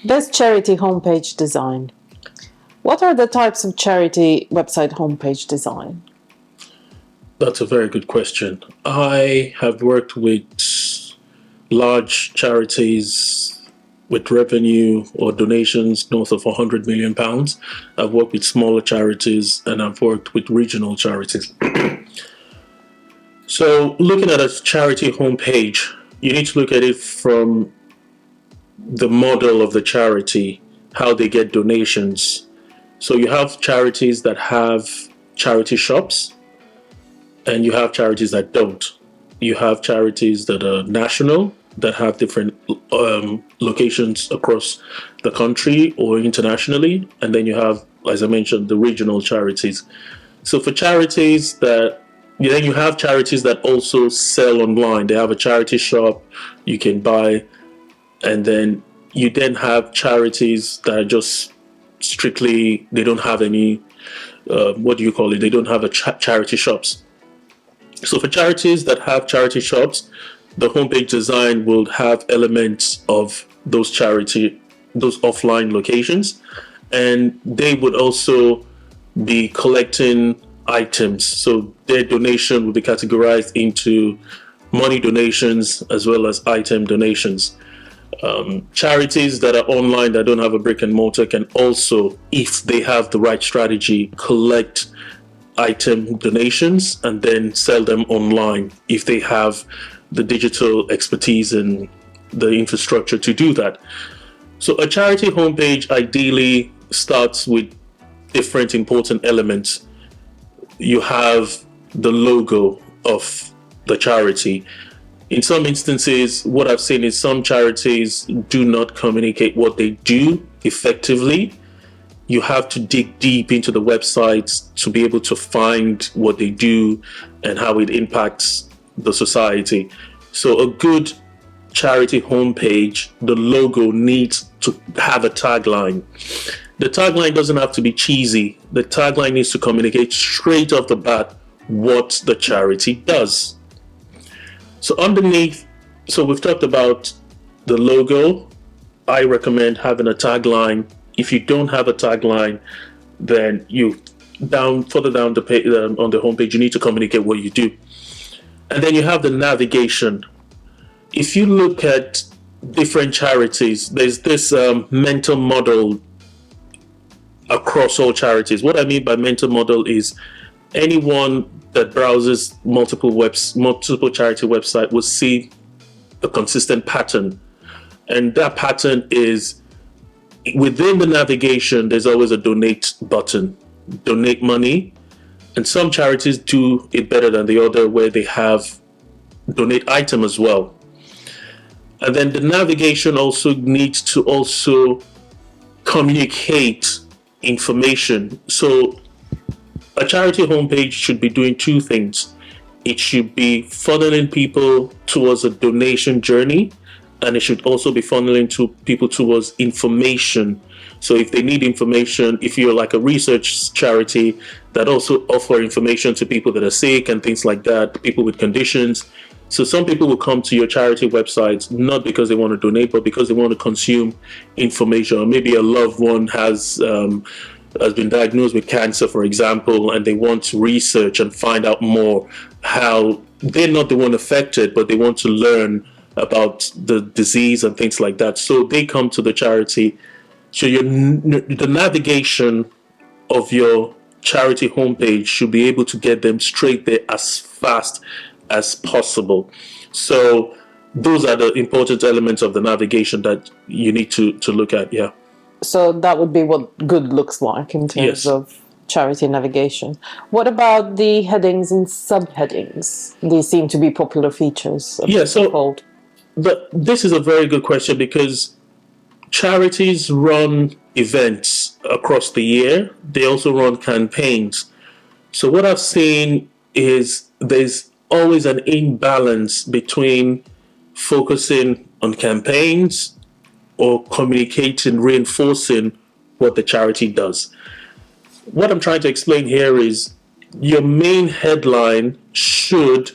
Best charity homepage design. What are the types of charity website homepage design? That's a very good question. I have worked with large charities with revenue or donations north of £100 million. I've worked with smaller charities and I've worked with regional charities. So looking at a charity homepage, you need to look at it from the model of the charity, how they get donations. So you have charities that have charity shops and you have charities that don't. You have charities that are national, that have different locations across the country or internationally. And then you have, as I mentioned, the regional charities. So for charities that, then you have charities that also sell online. They have a charity shop you can buy. And then you then have charities that are just strictly, they don't have any, they don't have a charity shops. So for charities that have charity shops, the homepage design will have elements of those offline locations, and they would also be collecting items. So their donation will be categorized into money donations as well as item donations. Charities that are online that don't have a brick and mortar can also, if they have the right strategy, collect item donations and then sell them online if they have the digital expertise and the infrastructure to do that. So a charity homepage ideally starts with different important elements. You have the logo of the charity. In some instances, what I've seen is some charities do not communicate what they do effectively. You have to dig deep into the websites to be able to find what they do and how it impacts the society. So a good charity homepage, the logo needs to have a tagline. The tagline doesn't have to be cheesy. The tagline needs to communicate straight off the bat what the charity does. So underneath, so we've talked about the logo. I recommend having a tagline. If you don't have a tagline, then further down the page, on the homepage, you need to communicate what you do. And then you have the navigation. If you look at different charities, there's this mental model across all charities. What I mean by mental model is anyone that browses multiple charity websites will see a consistent pattern. And that pattern is, within the navigation, there's always a donate button, donate money. And some charities do it better than the other, where they have donate item as well. And then the navigation also needs to also communicate information. So a charity homepage should be doing two things. It should be funneling people towards a donation journey, and it should also be funneling people towards information. So if they need information, if you're like a research charity that also offer information to people that are sick and things like that, people with conditions. So some people will come to your charity websites not because they want to donate, but because they want to consume information. Or maybe a loved one has been diagnosed with cancer, for example, and they want to research and find out more how they're not the one affected, but they want to learn about the disease and things like that. So they come to the charity. So the navigation of your charity homepage should be able to get them straight there as fast as possible. So those are the important elements of the navigation that you need to look at. Yeah. So that would be what good looks like in terms of charity navigation. What about the headings and subheadings? These seem to be popular features. This is a very good question, because charities run events across the year. They also run campaigns. So what I've seen is there's always an imbalance between focusing on campaigns or communicating, reinforcing what the charity does. What I'm trying to explain here is your main headline should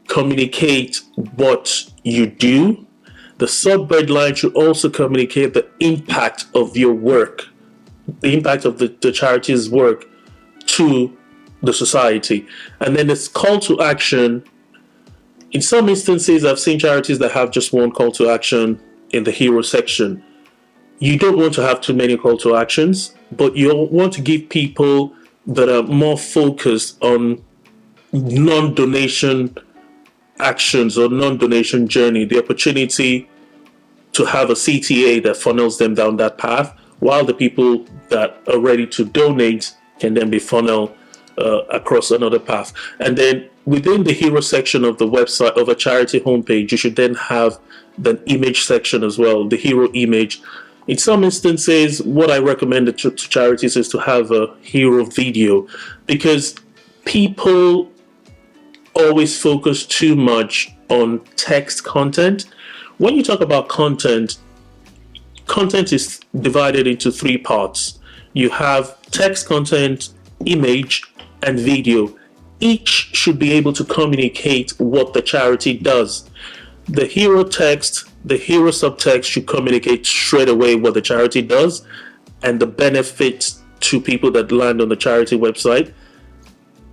communicate what you do The subheadline should also communicate the impact of your work, the impact of the charity's work to the society. And then this call to action. In some instances, I've seen charities that have just one call to action in the hero section. You don't want to have too many call to actions, but you want to give people that are more focused on non-donation actions or non-donation journey the opportunity to have a CTA that funnels them down that path, while the people that are ready to donate can then be funneled across another path. And then within the hero section of the website of a charity homepage, you should then have the image section as well, the hero image. In some instances, what I recommend to charities is to have a hero video, because people always focus too much on text content. When you talk about content, content is divided into three parts. You have text content, image, and video. Each should be able to communicate what the charity does. The hero text, the hero subtext should communicate straight away what the charity does and the benefits to people that land on the charity website.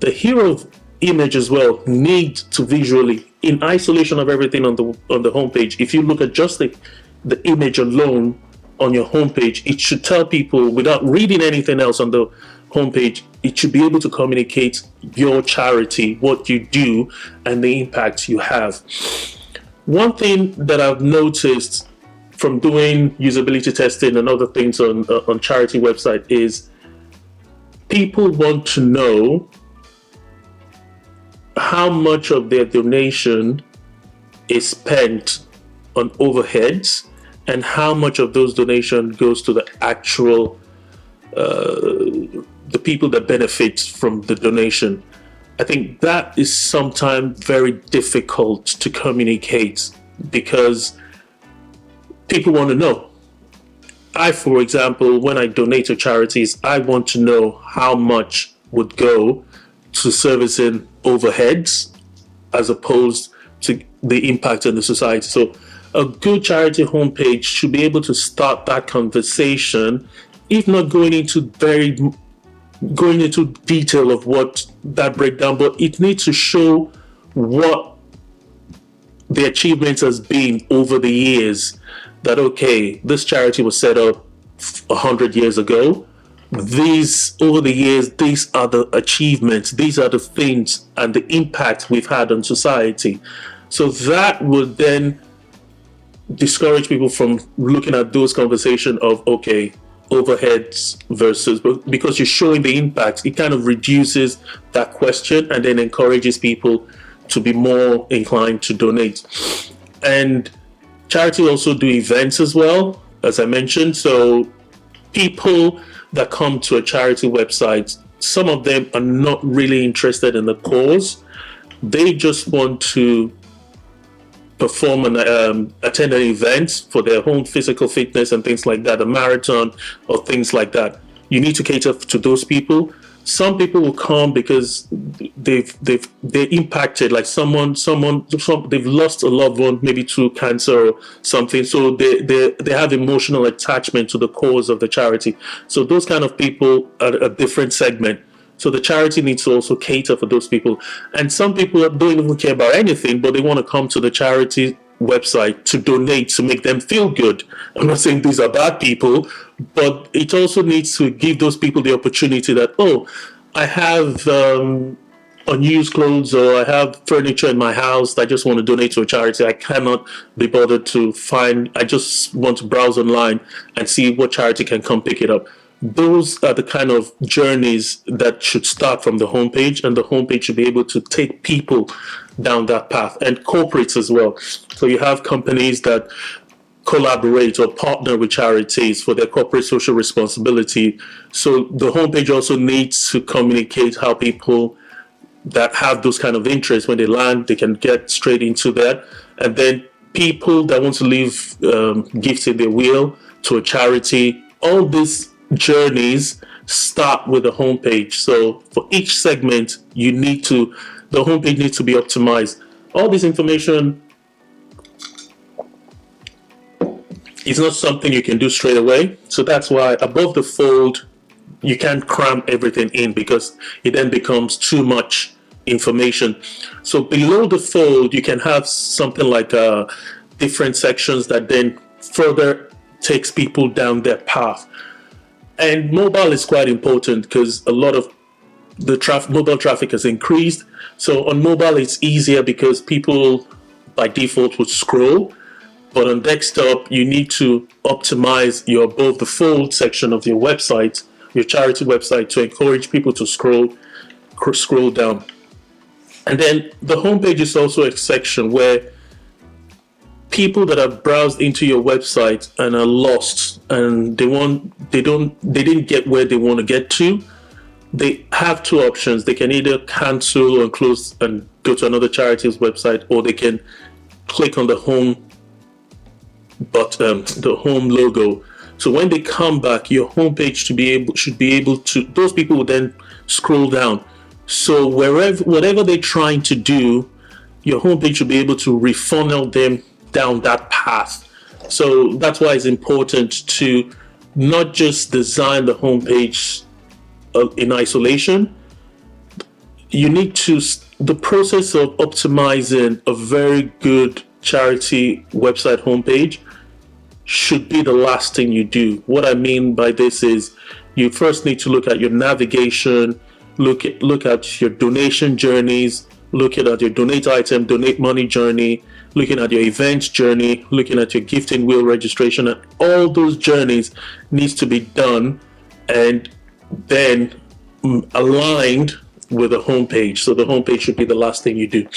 The hero image as well needs to visually, in isolation of everything on the homepage. If you look at just the image alone on your homepage, it should tell people, without reading anything else on the homepage, it should be able to communicate your charity, what you do, and the impact you have. One thing that I've noticed from doing usability testing and other things on charity website is people want to know how much of their donation is spent on overheads and how much of those donations goes to the actual the people that benefit from the donation. I think that is sometimes very difficult to communicate because people want to know. I, for example, when I donate to charities, I want to know how much would go to servicing overheads as opposed to the impact on the society. So a good charity homepage should be able to start that conversation, if not going into detail of what that breakdown, but it needs to show what the achievements has been over the years. That, okay, this charity was set up 100 years ago. These, over the years, these are the achievements, these are the things and the impact we've had on society. So that would then discourage people from looking at those conversations of, okay, overheads versus, because you're showing the impact, it kind of reduces that question and then encourages people to be more inclined to donate. And charity also do events as well, as I mentioned. So people that come to a charity website, some of them are not really interested in the cause. They just want to perform and attend an event for their own physical fitness and things like that, a marathon or things like that. You need to cater to those people. Some people will come because they're impacted, like some they've lost a loved one, maybe to cancer or something. So they have emotional attachment to the cause of the charity. So those kind of people are a different segment. So the charity needs to also cater for those people. And some people don't even care about anything, but they want to come to the charity website to donate, to make them feel good. I'm not saying these are bad people, but it also needs to give those people the opportunity that, oh, I have unused clothes or I have furniture in my house. I just want to donate to a charity. I cannot be bothered to find, I just want to browse online and see what charity can come pick it up. Those are the kind of journeys that should start from the homepage, and the homepage should be able to take people down that path, and corporates as well. So you have companies that collaborate or partner with charities for their corporate social responsibility. So the homepage also needs to communicate how people that have those kind of interests, when they land, they can get straight into that. And then people that want to leave gifts in their will to a charity, all these journeys start with the homepage. So for each segment, the homepage needs to be optimized. All this information It's not something you can do straight away. So that's why above the fold, you can't cram everything in because it then becomes too much information. So below the fold, you can have something like different sections that then further takes people down their path. And mobile is quite important because a lot of the mobile traffic has increased. So on mobile, it's easier because people by default would scroll. But on desktop, you need to optimize your above the fold section of your website, your charity website, to encourage people to scroll down. And then the homepage is also a section where people that have browsed into your website and are lost and they didn't get where they want to get to, they have two options. They can either cancel and close and go to another charity's website, or they can click on the home the home logo. So when they come back, your homepage should be able to, those people will then scroll down. So whatever they're trying to do, your homepage should be able to refunnel them down that path. So that's why it's important to not just design the homepage in isolation. You need to, the process of optimizing a very good charity website homepage should be the last thing you do. What I mean by this is you first need to look at your navigation, look at your donation journeys, looking at your donate item, donate money journey, looking at your events journey, looking at your gifting wheel registration, and all those journeys needs to be done and then aligned with a homepage. So the homepage should be the last thing you do.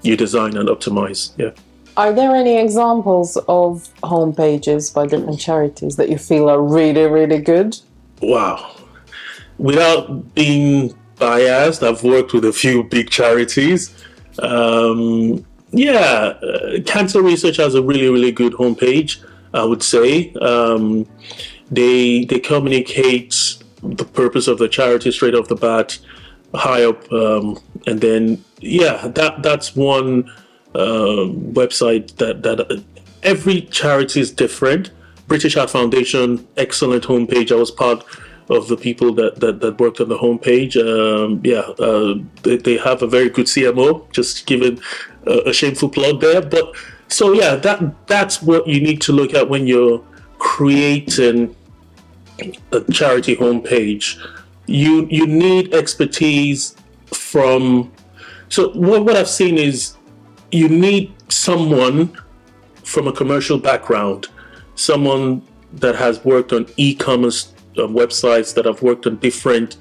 You design and optimize. Yeah. Are there any examples of homepages by different charities that you feel are really, really good? Wow. Without being biased, I've worked with a few big charities. Cancer Research has a really, really good homepage, I would say. They communicate the purpose of the charity straight off the bat, high up, and then that's one website that every charity is different. British Heart Foundation, excellent homepage. I was part of the people that worked on the homepage. They have a very good CMO. Just giving a shameful plug there, but so that's what you need to look at when you're creating a charity homepage. You need expertise from. So what I've seen is you need someone from a commercial background, someone that has worked on e-commerce websites, that have worked on different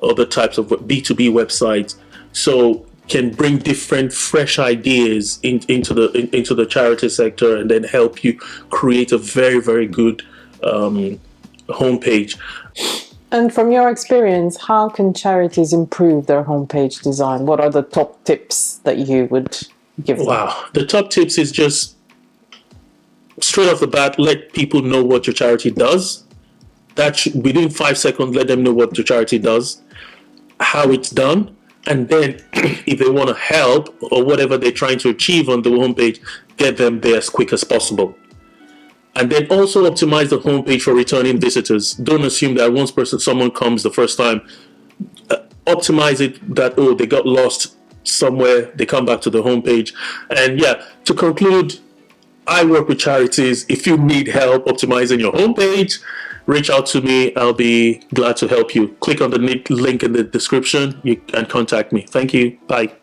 other types of B2B websites, so can bring different fresh ideas into the charity sector and then help you create a very, very good homepage. And from your experience, how can charities improve their homepage design? What are the top tips that you would give them? Wow. The top tips is just straight off the bat, let people know what your charity does. Within 5 seconds, let them know what your charity does, how it's done. And then if they want to help or whatever they're trying to achieve on the homepage, get them there as quick as possible. And then also optimize the homepage for returning visitors. Don't assume that once someone comes the first time, optimize it that, they got lost somewhere, they come back to the homepage. And to conclude, I work with charities. If you need help optimizing your homepage, reach out to me. I'll be glad to help you. Click on the link in the description and contact me. Thank you. Bye.